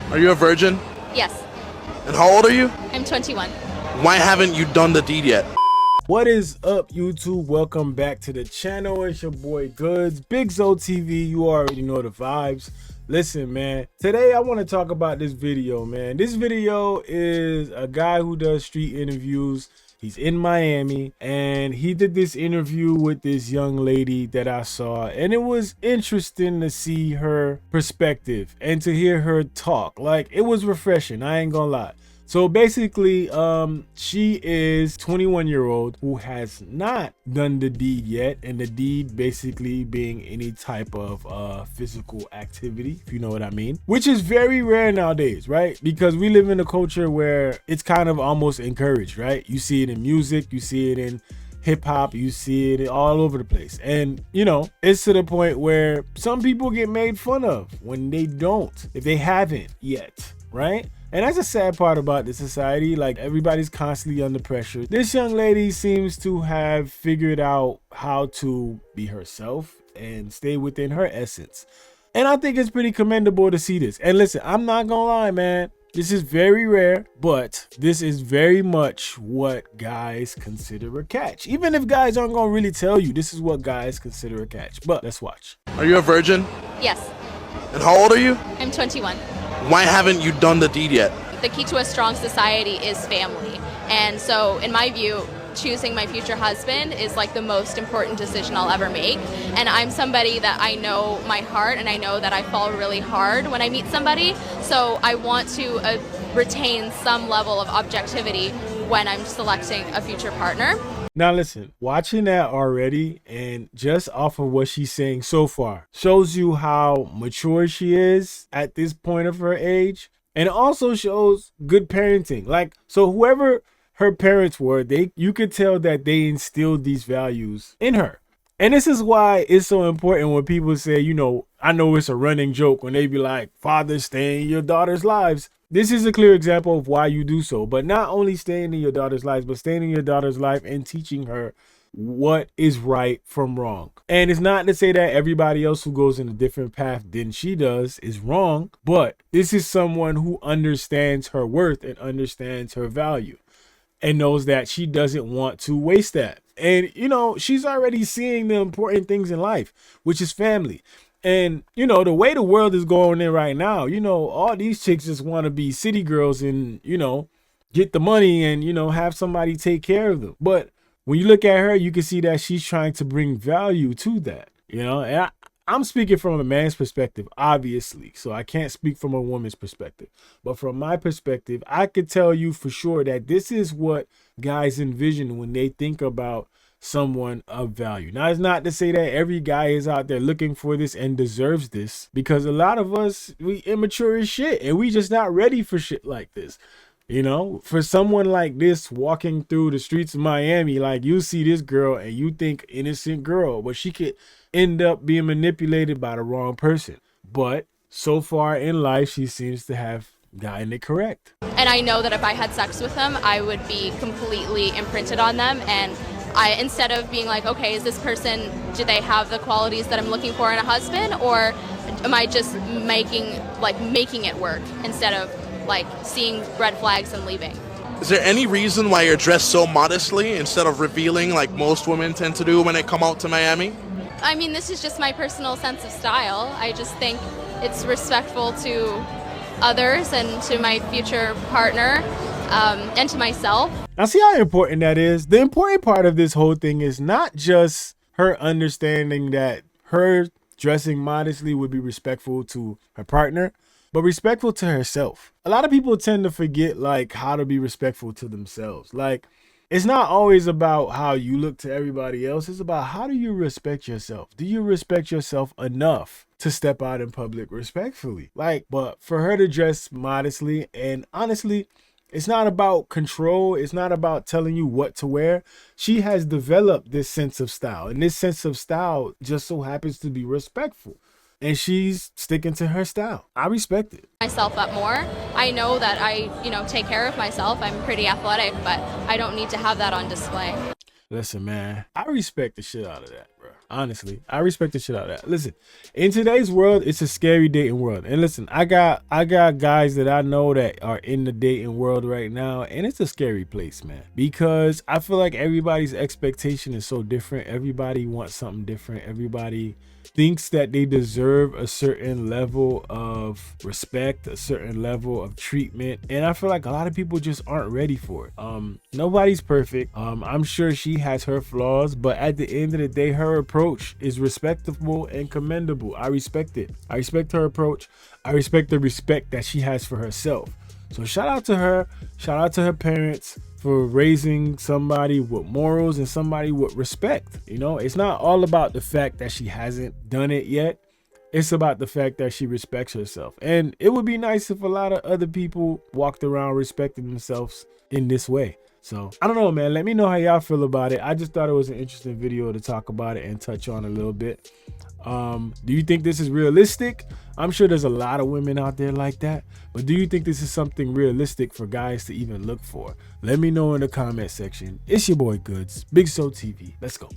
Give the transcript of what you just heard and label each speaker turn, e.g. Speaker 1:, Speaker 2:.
Speaker 1: Are you a virgin?
Speaker 2: Yes,
Speaker 1: And how old are you?
Speaker 2: I'm 21.
Speaker 1: Why haven't you done the deed yet?
Speaker 3: What is up, YouTube? Welcome back to the channel. It's your boy Goods, Big Zo TV. You already know the vibes. Listen, man, today I want to talk about this video, man. This video is a guy who does street interviews. He's in Miami, and he did this interview with this young lady that I saw, and it was interesting to see her perspective and to hear her talk. Like, it was refreshing, I ain't gonna lie. So basically, she is 21-year-old who has not done the deed yet, and the deed basically being any type of physical activity, if you know what I mean, which is very rare nowadays, right? Because we live in a culture where it's kind of almost encouraged, right? You see it in music, you see it in hip hop, you see it all over the place. And you know, it's to the point where some people get made fun of when they don't, if they haven't yet, right? And that's a sad part about the society. Like, everybody's constantly under pressure. This young lady seems to have figured out how to be herself and stay within her essence. And I think it's pretty commendable to see this. And listen, I'm not gonna lie, man. This is very rare, but this is very much what guys consider a catch. Even if guys aren't gonna really tell you, this is what guys consider a catch. But let's watch.
Speaker 1: Are you a virgin?
Speaker 2: Yes,
Speaker 1: And how old are you?
Speaker 2: I'm 21.
Speaker 1: Why haven't you done the deed yet?
Speaker 2: The key to a strong society is family. And so, in my view, choosing my future husband is like the most important decision I'll ever make. And I'm somebody that I know my heart, and I know that I fall really hard when I meet somebody. So I want to retain some level of objectivity when I'm selecting a future partner.
Speaker 3: Now listen, watching that already and just off of what she's saying so far shows you how mature she is at this point of her age, and also shows good parenting. Like, so whoever her parents were, you could tell that they instilled these values in her. And this is why it's so important when people say, you know, I know it's a running joke when they be like, fathers, stay in your daughter's lives. This is a clear example of why you do so. But not only staying in your daughter's lives, but staying in your daughter's life and teaching her what is right from wrong. And it's not to say that everybody else who goes in a different path than she does is wrong, but this is someone who understands her worth and understands her value and knows that she doesn't want to waste that. And, you know, she's already seeing the important things in life, which is family. And, you know, the way the world is going in right now, you know, all these chicks just want to be city girls and, you know, get the money and, you know, have somebody take care of them. But when you look at her, you can see that she's trying to bring value to that, you know. And I'm speaking from a man's perspective, obviously, so I can't speak from a woman's perspective. But from my perspective, I could tell you for sure that this is what guys envision when they think about someone of value. Now, it's not to say that every guy is out there looking for this and deserves this, because a lot of us, we immature as shit and we just not ready for shit like this. You know, for someone like this walking through the streets of Miami, like, you see this girl and you think innocent girl, but she could end up being manipulated by the wrong person. But so far in life, she seems to have gotten it correct.
Speaker 2: And I know that if I had sex with them, I would be completely imprinted on them. And instead of being like, okay, is this person, do they have the qualities that I'm looking for in a husband? Or am I just making it work instead of like seeing red flags and leaving?
Speaker 1: Is there any reason why you're dressed so modestly instead of revealing like most women tend to do when they come out to Miami?
Speaker 2: I mean, this is just my personal sense of style. I just think it's respectful to others and to my future partner, and to myself.
Speaker 3: Now, see how important that is? The important part of this whole thing is not just her understanding that her dressing modestly would be respectful to her partner, but respectful to herself. A lot of people tend to forget like how to be respectful to themselves. Like, it's not always about how you look to everybody else. It's about, how do you respect yourself? Do you respect yourself enough to step out in public respectfully? Like, but for her to dress modestly, and honestly, it's not about control. It's not about telling you what to wear. She has developed this sense of style, and this sense of style just so happens to be respectful. And she's sticking to her style. I respect it.
Speaker 2: Myself up more. I know that I, take care of myself. I'm pretty athletic, but I don't need to have that on display.
Speaker 3: Listen, man, I respect the shit out of that, bro. Honestly, I respect the shit out of that. Listen, in today's world, it's a scary dating world. And listen, I got guys that I know that are in the dating world right now, and it's a scary place, man. Because I feel like everybody's expectation is so different. Everybody wants something different. Everybody thinks that they deserve a certain level of respect, a certain level of treatment, and I feel like a lot of people just aren't ready for it. Nobody's perfect. I'm sure she has her flaws, but at the end of the day, her approach is respectable and commendable. I respect it. I respect her approach. I respect the respect that she has for herself. So shout out to her. Shout out to her parents for raising somebody with morals and somebody with respect. You know, it's not all about the fact that she hasn't done it yet. It's about the fact that she respects herself. And it would be nice if a lot of other people walked around respecting themselves in this way. So I don't know, man. Let me know how y'all feel about it. I just thought it was an interesting video to talk about it and touch on a little bit. Do you think this is realistic? I'm sure there's a lot of women out there like that, but do you think this is something realistic for guys to even look for? Let me know in the comment section. It's your boy Goods, Big So TV. Let's go.